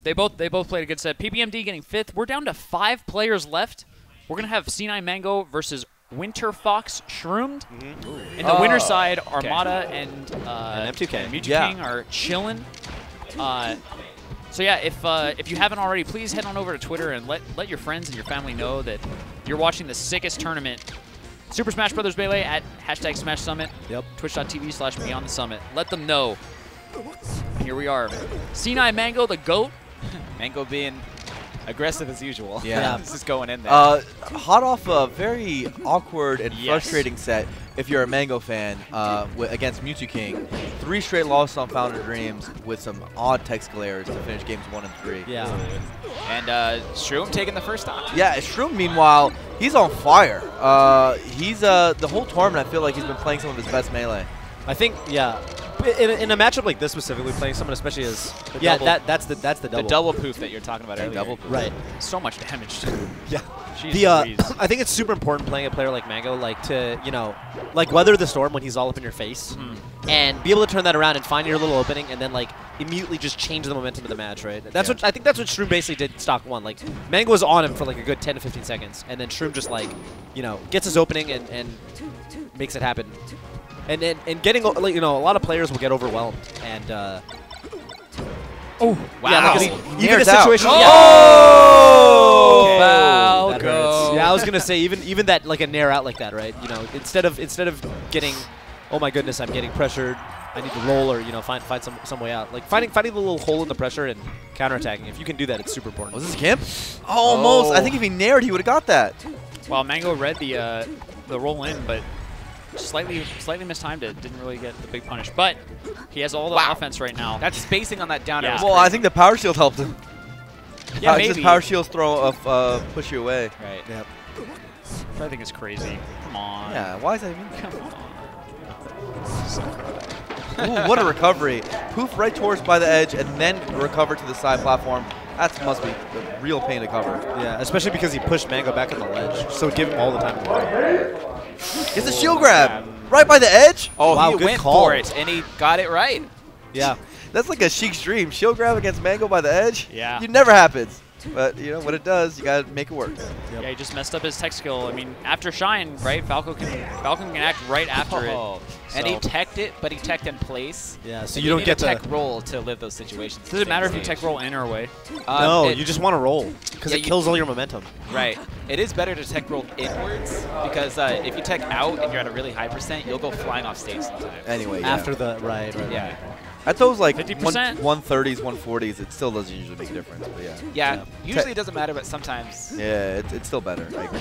They both played a good set. PPMD getting 5th. We're down to 5 players left. We're going to have C9 Mango versus Winter Fox Shroomed. In the winner side, Armada and M2K. and Mewtwo King are chilling. So yeah, if you haven't already, please head on over to Twitter and let your friends and your family know that you're watching the sickest tournament. Super Smash Bros. Melee at #SmashSummit. Yep. Twitch.tv/BeyondTheSummit. Let them know. And here we are. C9 Mango, the GOAT. Mango being aggressive as usual. Yeah. This is going in there. Hot off a very awkward and frustrating set, if you're a Mango fan, against Mewtwo King. 3 straight losses on Founder Dreams with some odd text glares to finish games 1 and 3. Yeah. And Shroom taking the first stock. Yeah, Shroom, meanwhile, he's on fire. He's the whole tournament, I feel like he's been playing some of his best Melee. I think, yeah. In a matchup like this specifically, playing someone especially as that's the double. The double poof that you're talking about earlier. Double poof. Right. So much damage. Yeah. Jeez, I think it's super important playing a player like Mango, like to like weather the storm when he's all up in your face, and be able to turn that around and find your little opening, and then like immediately just change the momentum of the match. Right. That's what I think. That's what Shroom basically did stock 1. Like Mango was on him for like a good 10 to 15 seconds, and then Shroom just like gets his opening and makes it happen. And getting a lot of players will get overwhelmed and. Oh wow! Yeah, even a situation. Oh! Foul that go. hurts. Yeah, I was gonna say even that like a nair out like that, right? Instead of getting, oh my goodness, I'm getting pressured. I need to roll or find some way out. Like finding the little hole in the pressure and counterattacking. If you can do that, it's super important. Was this Kimp? Almost. I think if he nared, he would have got that. Well, Mango read the roll in, but slightly mistimed it. Didn't really get the big punish, but he has all the offense right now. That spacing on that down air. Well, I think the power shield helped him. Yeah, maybe. Just power shields push you away. Right. Yep. I think it's crazy. Come on. Yeah. Why is that even? Come on. Ooh, what a recovery! Poof right towards by the edge and then recover to the side platform. That must be a real pain to cover. Yeah, especially because he pushed Mango back on the ledge, so give him all the time to work. It's a shield grab right by the edge. Oh, wow, he good went call. for it, and he got it right. Yeah. That's like a Sheik's dream. Shield grab against Mango by the edge. Yeah. It never happens. But, when it does, you got to make it work. Yep. Yeah, he just messed up his tech skill. I mean, after Shine, right, Falcon can act right after it. And he teched it, but he teched in place. Yeah, so And you don't need get a tech roll to live those situations. Does it matter if you tech roll in or away? No, you just want to roll because it kills all your momentum. Right. It is better to tech roll inwards because if you tech out and you're at a really high %, you'll go flying off stage sometimes. Anyway, After the right. Yeah. At those like 50%? 130s, 140s, it still doesn't usually make a difference. But Yeah. Usually it doesn't matter, but sometimes. yeah, it's still better. I agree.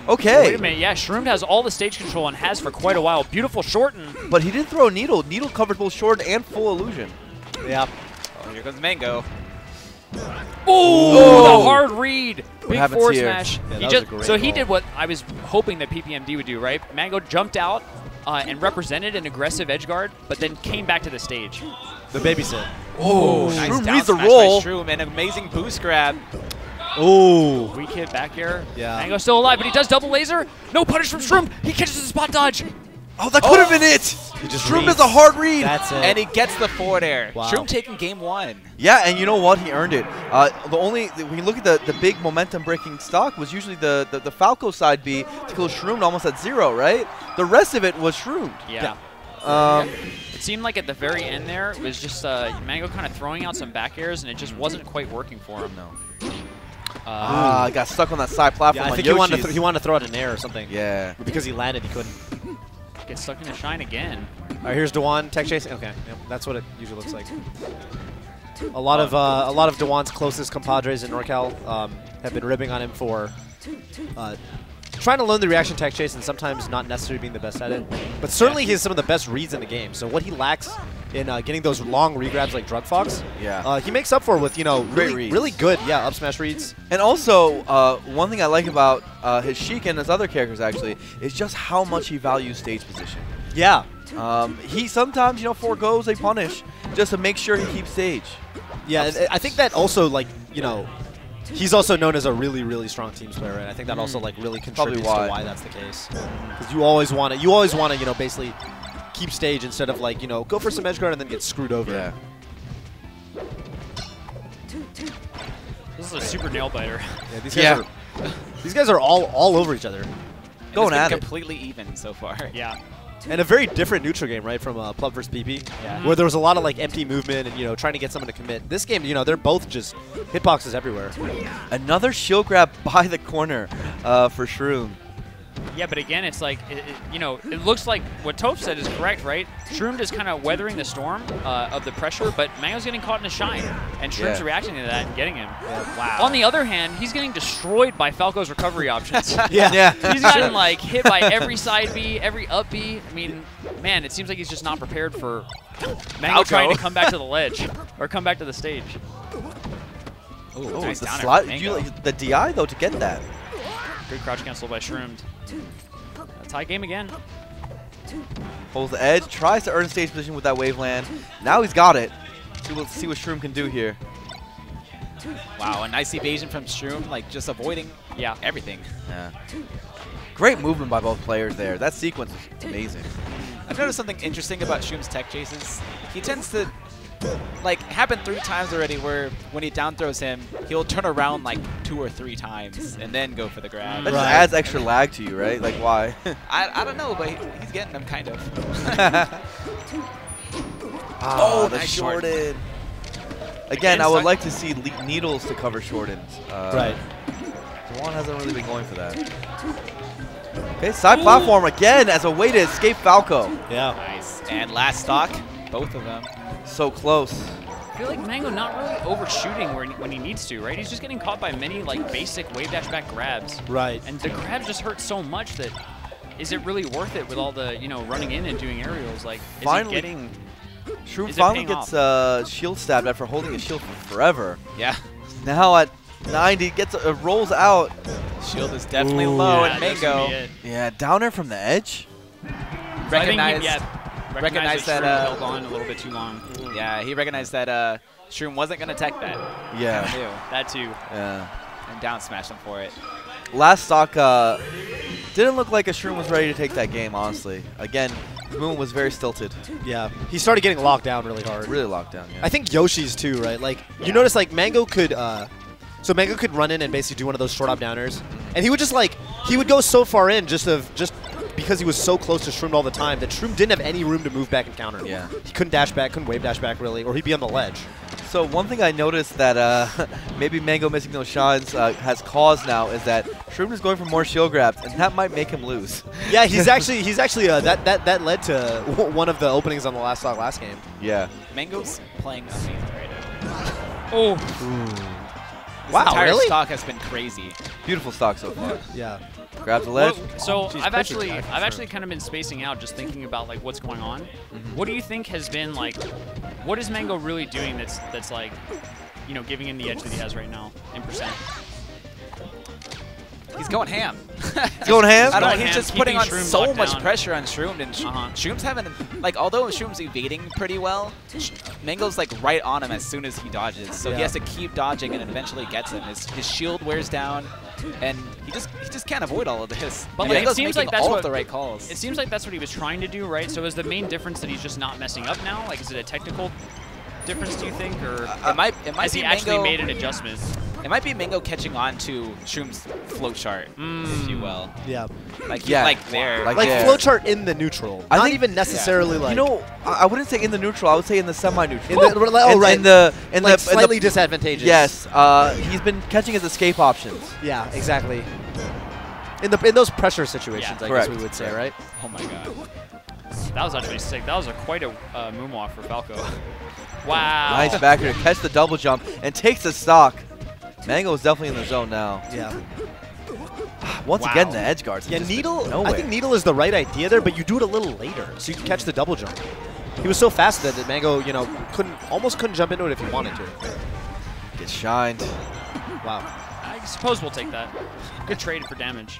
Oh, Okay. wait a minute. Yeah, Shroomed has all the stage control and has for quite a while. Beautiful shorten. But he did throw a Needle. Needle covered both short and full illusion. Yeah. Oh, here comes Mango. Oh, the hard read. Big happens forward here? smash. Yeah, He that was just, a great so he call. did what I was hoping that PPMD would do, right? Mango jumped out and represented an aggressive edge guard, but then came back to the stage. The babysit. Oh, Nice Shroom down reads the smash roll. by Shroom, an amazing boost grab. Oh. Weak hit back air. Yeah. Mango's still alive, but he does double laser. No punish from Shroom. He catches the spot dodge. Oh, that could have been it. He just Shroom reads. does a hard read. That's it. And he gets the forward air. Wow. Shroom taking game 1. Yeah, and you know what? He earned it. When you look at the big momentum breaking stock was usually the Falco side B to kill Shroomed almost at 0, right? The rest of it was Shroomed. Yeah. It seemed like at the very end there, it was just Mango kind of throwing out some back airs, and it just wasn't quite working for him. No. Got stuck on that side platform. Yeah, I like think Yoshi's. he wanted to throw out an air or something. Yeah. But because he landed, he couldn't. Get stuck in a Shine again. All right, here's Dewan tech chasing. Okay, yep, that's what it usually looks like. A lot of Dewan's closest compadres in NorCal have been ribbing on him for trying to learn the reaction tech chase and sometimes not necessarily being the best at it. But certainly he has some of the best reads in the game. So what he lacks in getting those long regrabs like Drug Fox, he makes up for with really good up smash reads. And also, one thing I like about his Sheik and his other characters actually is just how much he values stage position. Yeah. He sometimes forgoes a punish just to make sure he keeps stage. Yeah, I think that also he's also known as a really strong teams player, right? I think that also really contributes to why that's the case. Because you always want to basically keep stage instead of go for some edge guard and then get screwed over. Yeah. This is a super nail biter. Yeah, these guys are all over each other. Going at it. Completely even so far. Yeah. And a very different neutral game, right, from Plub vs. PP, where there was a lot of like empty movement and trying to get someone to commit. This game, they're both just hitboxes everywhere. Another shield grab by the corner for Shroomed. Yeah, but again, it's like, it looks like what Toph said is correct, right? Shroomed is kind of weathering the storm of the pressure, but Mango's getting caught in a shine, and Shroomed's reacting to that and getting him. Yeah. Wow. On the other hand, he's getting destroyed by Falco's recovery options. Yeah. He's gotten, like, hit by every side B, every up B. I mean, man, it seems like he's just not prepared for Mango trying to come back to the ledge, or come back to the stage. Ooh, Oh, nice the downer slide. from Did you Mango. like the DI though to get that? Good crouch cancel by Shroomed. A tie game again. Holds the edge, tries to earn stage position with that wave land. Now he's got it. Let's see what Shroomed can do here. Wow, a nice evasion from Shroomed, like just avoiding everything. Yeah. Great movement by both players there. That sequence is amazing. I've noticed something interesting about Shroomed's tech chases. He tends to, like, happen 3 times already where when he down throws him, he'll turn around like 2 or 3 times and then go for the grab. That just adds extra lag to you, right? Like, why? I don't know, but he's getting them kind of. Oh, the nice shorted. Again, I would like to see needles to cover shortens. Right. Juwan hasn't really been going for that. Okay, side platform again as a way to escape Falco. Yeah. Nice. And last stock, both of them. So close. I feel like Mango not really overshooting when he needs to, right? He's just getting caught by many like basic wave dash back grabs. Right. And the grabs just hurt so much that is it really worth it with all the running in and doing aerials? Like is Finally, he getting? Shroomed Is it finally paying gets shield stabbed after holding his shield for forever. Yeah. Now at 90, rolls out. Shield is definitely low, Yeah, and that's gonna Mango be it. Yeah, downer from the edge. recognized. Recognized that, Shroom held on a little bit too long. Yeah, he recognized that Shroom wasn't going to tech that. Yeah. Kinda knew. That too. Yeah. And down smashed him for it. Last stock didn't look like a Shroom was ready to take that game, honestly. Again, his movement was very stilted. Yeah. He started getting locked down really hard. Really locked down, yeah. I think Yoshi's too, right? Like you notice like Mango could Mango could run in and basically do one of those short up downers. And he would just like he would go so far in just because he was so close to Shroomed all the time that Shroomed didn't have any room to move back and counter. Yeah. He couldn't dash back, couldn't wave dash back really, or he'd be on the ledge. So one thing I noticed that maybe Mango missing those shines has caused now is that Shroomed is going for more shield grabs, and that might make him lose. Yeah, he's actually that led to one of the openings on the last stock last game. Yeah. Mango's playing amazing right now. Oh. This Wow, entire really? stock has been crazy. Beautiful stock so far. Yeah. Grabs the ledge. So Jeez, I've perfect back for actually sure. kind of been spacing out, just thinking about like what's going on. What do you think has been like? What is Mango really doing that's like, giving him the edge that he has right now in percent? He's going ham. He's going ham? I don't know, Going he's ham, just putting on keeping Shroom so locked much down. pressure on Shroomed, and Shroomed's having, like, although Shroomed's evading pretty well, Mango's like right on him as soon as he dodges. So he Yeah. has to keep dodging, and eventually gets him. His shield wears down, and he just can't avoid all of this. But And like, it Mango's seems making like that's all what of the right calls. It seems like that's what he was trying to do, right? So is the main difference that he's just not messing up now? Like, is it a technical difference, do you think, or it might has be he actually Mango, made an adjustment? It might be Mango catching on to Shroom's float chart, if you will. Yeah. Like he's Yeah. like there. Like Like Yeah. flowchart in the neutral. I Not think- even necessarily like I wouldn't say in the neutral. I would say in the semi-neutral. In the- oh, right. In the like slightly disadvantageous. Yes. He's been catching his escape options. Yeah, exactly. In those pressure situations, Yeah. I Correct. guess we would say, right? Oh my god. That was actually sick. That was quite a moonwalk for Falco. Wow. Nice backer to catch the double jump and takes the stock. Mango is definitely in the zone now. Yeah. Once Wow. again, the edge guards. have Yeah, just been Needle. nowhere. I think Needle is the right idea there, but you do it a little later, so you can catch the double jump. He was so fast that Mango, almost couldn't jump into it if he wanted to. Gets shined. Wow. I suppose we'll take that. Good trade for damage.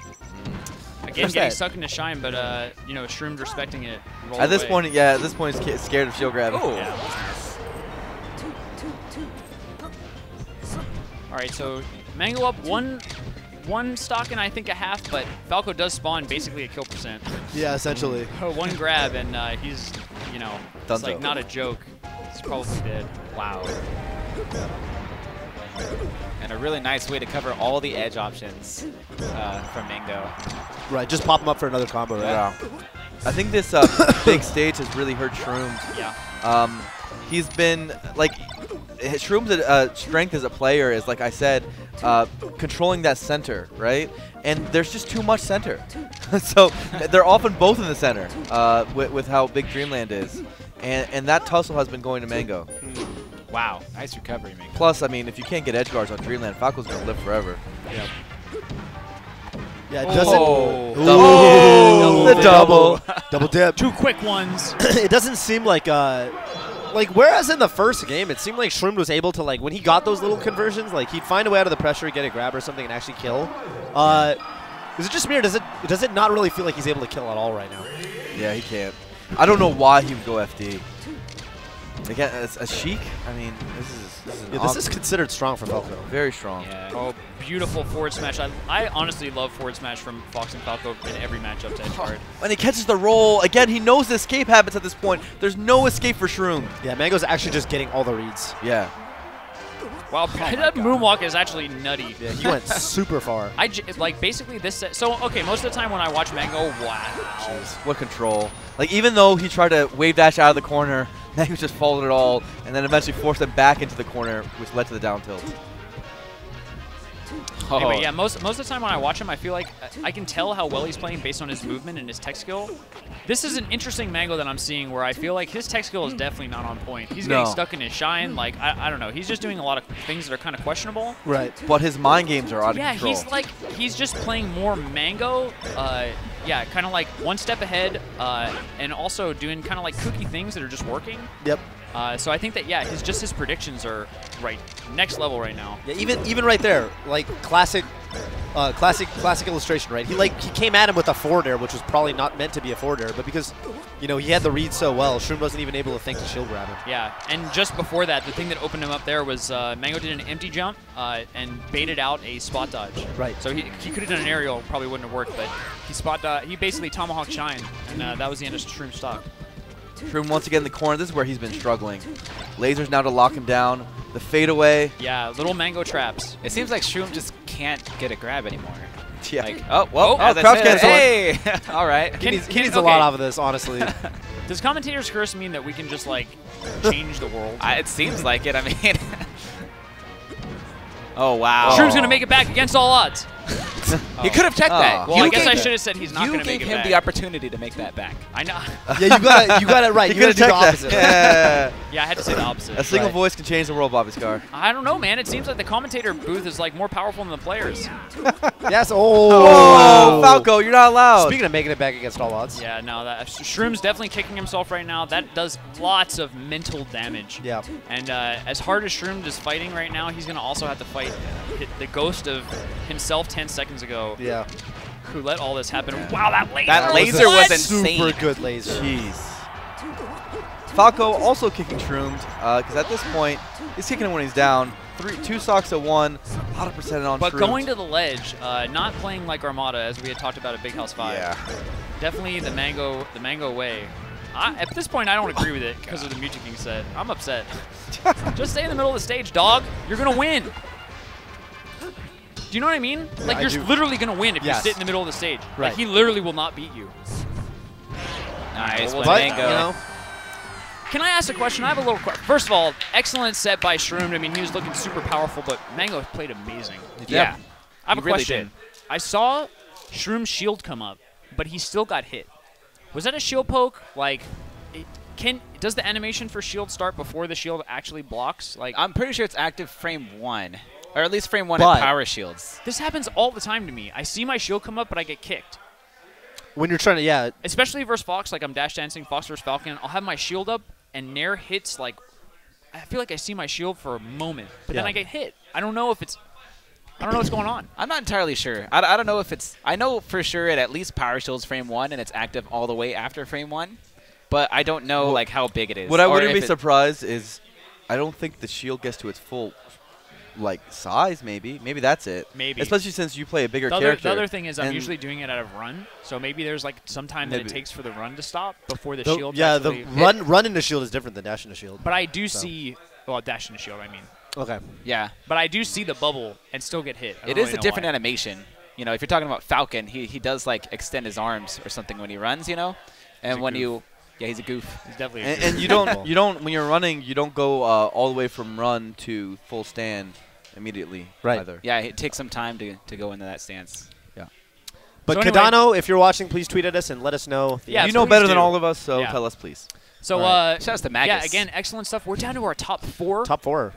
Again, What's getting that? stuck in a shine, but Shroomed respecting it. rolled At this away. point, yeah, at this point, he's scared of shield grab. Oh. Yeah, that's nice. All right, so Mango up one stock and I think a half, but Falco does spawn basically a kill percent. Yeah, essentially. One grab and he's, it's like Dunzo. not a joke. He's probably dead. Wow. and a really nice way to cover all the edge options from Mango. Right, just pop him up for another combo, right? Yeah. I think this big stage has really hurt Shroomed. Yeah. He's been, like, Shroom's strength as a player is, like I said, controlling that center, right? And there's just too much center. So they're often both in the center with how big Dreamland is. And that tussle has been going to Mango. Wow, nice recovery, Mango. Plus, I mean, if you can't get edge guards on Dreamland, Falco's going to live forever. Yep. Yeah, it doesn't. Oh, the double. Double dip. 2 quick ones. It doesn't seem like whereas in the first game, it seemed like Shroomed was able to, like, when he got those little conversions, like, he'd find a way out of the pressure, get a grab or something, and actually kill. Is it just me, or does it not really feel like he's able to kill at all right now? Yeah, he can't. I don't know why he would go FD. Again, a Sheik? I mean, This is considered strong for Falco. Very strong. Yeah. Oh, beautiful forward smash. I honestly love forward smash from Fox and Falco in every matchup to edge guard. When he catches the roll, again, he knows the escape habits at this point. There's no escape for Shroomed. Yeah, Mango's actually just getting all the reads. Yeah. Wow, that moonwalk is actually nutty. Yeah, he went super far. Like, basically this set. So, okay, most of the time when I watch Mango, wow. Jeez, what control. Like, even though he tried to wave dash out of the corner, Mango just followed it all, and then eventually forced him back into the corner, which led to the down tilt. Anyway, yeah, most of the time when I watch him, I feel like I can tell how well he's playing based on his movement and his tech skill. This is an interesting Mango that I'm seeing where I feel like his tech skill is definitely not on point. He's getting stuck in his shine. Like, I don't know. He's just doing a lot of things that are kind of questionable. Right. But his mind games are out of control. Yeah, he's just playing more Mango. Yeah, kind of like one step ahead and also doing kind of like kooky things that are just working. Yep. So I think that, yeah, his predictions are next level right now. Yeah, even right there, like classic illustration, right? He came at him with a forward air, which was probably not meant to be a forward air, but because he had the read so well, Shroomed wasn't even able to think to shield grab him. Yeah, and just before that, the thing that opened him up there was Mango did an empty jump and baited out a spot dodge. Right. So he could have done an aerial, probably wouldn't have worked, but he basically tomahawk shine, and that was the end of Shroom stock. Shroom once again in the corner. This is where he's been struggling. Lasers now to lock him down. The fadeaway. Yeah, little Mango traps. It seems like Shroom just can't get a grab anymore. Yeah. Like, as I crouch said, cancel. hey! All right. He needs a lot out of this, honestly. Does commentator's curse mean that we can just, like, change the world? It seems like it. I mean, oh, wow. Shroom's going to make it back against all odds. He could have checked that. Well, I guess I should have said he's not going to make it back. You gave him the opportunity to make that back. I know. Yeah, you got it right. You got to do the opposite. Yeah. Yeah, I had to say the opposite. A single voice can change the world, Bobby Scar. I don't know, man. It seems like the commentator booth is, like, more powerful than the players. Yes. Oh, Falco, you're not allowed. Speaking of making it back against all odds. Yeah, no, Shroom's definitely kicking himself right now. That does lots of mental damage. Yeah. And as hard as Shroom is fighting right now, he's going to also have to fight the ghost of himself 10 seconds ago. Yeah. Who let all this happen. Wow, that laser. That laser was insane. Super good laser. Jeez. Falco also kicking Shroomed, because at this point, he's kicking him when he's down. 2 stocks to 1, a lot of percent on But Shroomed. going to the ledge, not playing like Armada, as we had talked about at Big House 5. Yeah. Definitely the Mango way. At this point, I don't agree with it because of the Mewtwo King set. I'm upset. Just stay in the middle of the stage, dog. You're going to win. Do you know what I mean? Like, you're literally going to win if you sit in the middle of the stage. Right. Like, he literally will not beat you. Nice, Well, but Mango. Can I ask a question? I have a little question. First of all, excellent set by Shroomed. I mean, he was looking super powerful, but Mango played amazing. Yeah. I have a He really question. did. I saw Shroom's shield come up, but he still got hit. Was that a shield poke? Like, does the animation for shield start before the shield actually blocks? Like, I'm pretty sure it's active frame 1. Or at least frame 1 But- at power shields. this happens all the time to me. I see my shield come up, but I get kicked. When you're trying to, yeah. Especially versus Fox, like I'm dash dancing, Fox versus Falcon. I'll have my shield up, and Nair hits, like, I feel like I see my shield for a moment, but then I get hit. I don't know what's going on. I'm not entirely sure. I don't know if it's... I know for sure it at least power shields frame 1, and it's active all the way after frame 1. But I don't know, like, how big it is. What I or wouldn't be if surprised is I don't think the shield gets to its full size, maybe. Maybe that's it. Maybe. Especially since you play a bigger The character. other thing is I'm and usually doing it out of run, so maybe there's like some time that it Maybe. takes for the run to stop before the shield. Yeah, actually the run into shield is different than dash into shield. But I do see, well, dash into shield, I mean. Okay. Yeah. But I do see the bubble and still get hit. I It don't is really a know different why. animation. You know, if you're talking about Falcon, he does like extend his arms or something when he runs, you know? And when you yeah, he's a goof. He's definitely a And, goof. and you don't when you're running, you don't go all the way from run to full stand immediately. Right. Either. Yeah, it takes some time to go into that stance. But So anyway- Cardano, if you're watching, please tweet at us and let us know. Yeah, you know please better than do. all of us, so Yeah. tell us, please. So, Shout out to Magus. yeah, again, excellent stuff. We're down to our top 4. Top 4.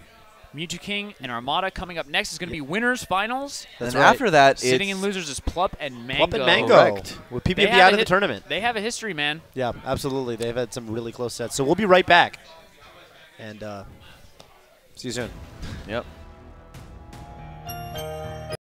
Mewtwo King and Armada coming up next is going to be winners finals. And That's then right. after that, Sitting it's in losers is Plup and Mango. Plup and Mango. Correct. With They PPFD have out a of the hit- tournament. They have a history, man. Yeah, absolutely. They've had some really close sets. So we'll be right back. And see you soon. Yep.